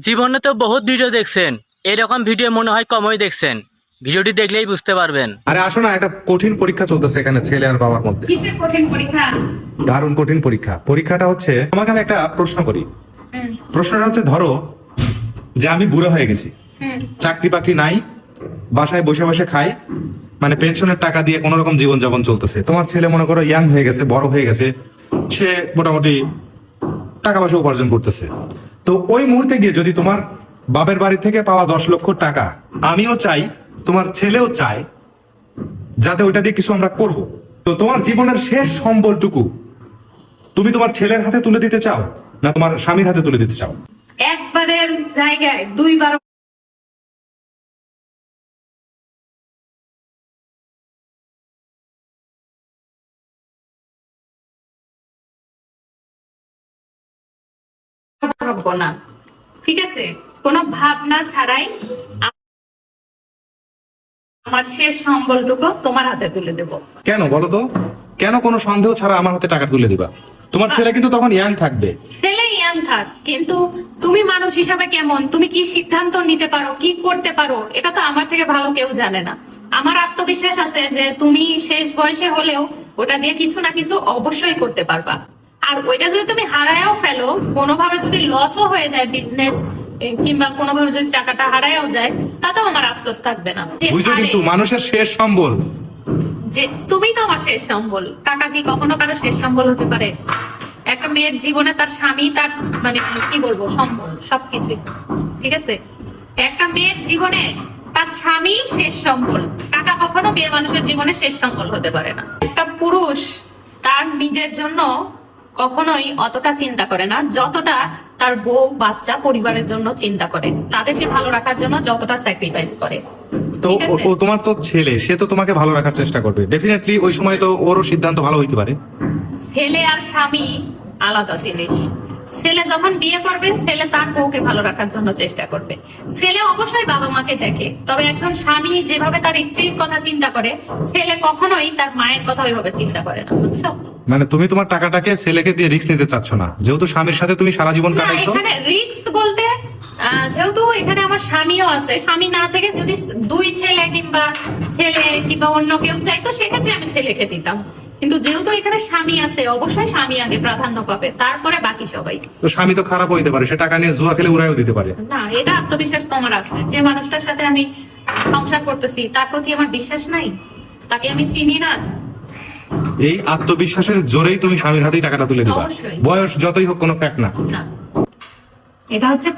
জীবনে তো বহুত ভিডিও দেখছেন, এরকম ভিডিও মনে হয় কমই দেখছেন। ভিডিওটি দেখলেই বুঝতে পারবেন। আরে আসো না, একটা কঠিন পরীক্ষা চলতেছে এখানে ছেলে আর বাবার মধ্যে। কিসের কঠিন পরীক্ষা? দারুণ কঠিন পরীক্ষা। পরীক্ষাটা হচ্ছে, তোমাকে আমি একটা প্রশ্ন করি। প্রশ্নটা হচ্ছে, ধরো যে আমি বুড়ো হয়ে গেছি, চাকরি বাকরি নাই, বাসায় বসে বসে খাই, মানে পেনশনের টাকা দিয়ে কোন রকম জীবন যাপন চলতেছে। তোমার ছেলে মনে করো ইয়াং হয়ে গেছে, বড় হয়ে গেছে, সে মোটামুটি টাকা পয়সা উপার্জন করতেছে। তো ওই মুহূর্তে গিয়ে যদি তোমার বাপের বাড়ি থেকে পাওয়া 10 লক্ষ টাকা আমিও চাই, তোমার ছেলেও চায়, যাতে ওইটা দিয়ে কিছু আমরা করব, তো তোমার জীবনের শেষ সম্বলটুকু তুমি তোমার ছেলের হাতে তুলে দিতে চাও না তোমার স্বামীর হাতে তুলে দিতে চাও? একবারের জায়গায় দুইবার ভাববো না, ঠিক আছে? কোনো ভাবনা ছাড়াই আমার শেষ সম্বলটুকু তোমার হাতে তুলে দেব। কেন বলো তো? কেন কোনো সন্দেহ ছাড়া আমার হাতে টাকা তুলে দিবা? তোমার ছেলে কিন্তু তখন ইয়াং থাকবে। ছেলে ইয়াং থাক, কিন্তু তুমি মানুষ হিসাবে কেমন, তুমি কি সিদ্ধান্ত নিতে পারো, কি করতে পারো, এটা তো আমার থেকে ভালো কেউ জানে না। আমার আত্মবিশ্বাস আছে যে তুমি শেষ বয়সে হলেও ওটা দিয়ে কিছু না কিছু অবশ্যই করতে পারবা। আর ওইটা যদি তুমি হারায়ও ফেলো, কোনোভাবে যদি লসও হয়ে যায় বিজনেস, কিংবা কোনোভাবে যদি টাকাটা হারায়ও যায়, তাতেও আমার আফসোস থাকবে না। বুঝছো, কিন্তু মানুষের শেষ সম্বল যে তুমি তো আমার শেষ সম্বল। টাকা কি কখনো কারো শেষ সম্বল হতে পারে? একটা মেয়ের জীবনে তার স্বামী তার মানে কি বলবো সম্বল, সবকিছুই, ঠিক আছে? একটা মেয়ের জীবনে তার স্বামী শেষ সম্বল। টাকা কখনো মেয়ে মানুষের জীবনে শেষ সম্বল হতে পারে না। একটা পুরুষ তার নিজের জন্য কখনোই অতটা চিন্তা করে না যতটা তার বউ, বাচ্চা, পরিবারের জন্য চিন্তা করে, তাদেরকে ভালো রাখার জন্য যতটা স্যাক্রিফাইস করে। তো ঠিক আছে? ও তোমার তো ছেলে, সে তো তোমাকে ভালো রাখার চেষ্টা করবে ডেফিনেটলি। ওই সময় তো ওরও সিদ্ধান্ত ভালো হইতে পারে। ছেলে আর স্বামী আলাদা জিনিস। ছেলে যখন বিয়ে করবে, ছেলে তার বউকে ভালো রাখার জন্য চেষ্টা করবে। ছেলে অবশ্যই বাবা মাকে দেখে, তবে একজন স্বামী যেভাবে তার স্ত্রীর কথা চিন্তা করে, ছেলে কখনোই তার মায়ের কথা ওইভাবে চিন্তা করে না, বুঝছো? মানে তুমি তোমার টাকাটাকে ছেলেকে দিয়ে রিস্ক নিতে চাচ্ছ না, যেহেতু স্বামীর সাথে তুমি সারা জীবন না, কাটাইছো। এখানে রিস্ক বলতে যেহেতু এখানে আমার স্বামীও আছে, স্বামী না থেকে যদি দুই ছেলে কিংবা অন্য কেউ চাইতো, সেক্ষেত্রে আমি ছেলেকে দিতাম। কিন্তু যেহেতু এখানে স্বামী আছে, অবশ্যই স্বামী আগে প্রাধান্য পাবে, তারপরে বাকি সবাই। তো স্বামী তো খারাপ হইতে পারে, সে টাকা নিয়ে জুয়া খেলে উড়াইও দিতে পারে। না, এটা আত্মবিশ্বাস তোমার আছে। যে মানুষটার সাথে আমি সংসার করতেছি তার প্রতি আমার বিশ্বাস নাই, তাকে আমি চিনি না। এই আত্মবিশ্বাসের জোরেই তুমি স্বামীর হাতেই টাকাটা তুলে দিবা, অবশ্যই। বয়স যতই হোক কোনো ফ্যাক্ট না। না, এটা হচ্ছে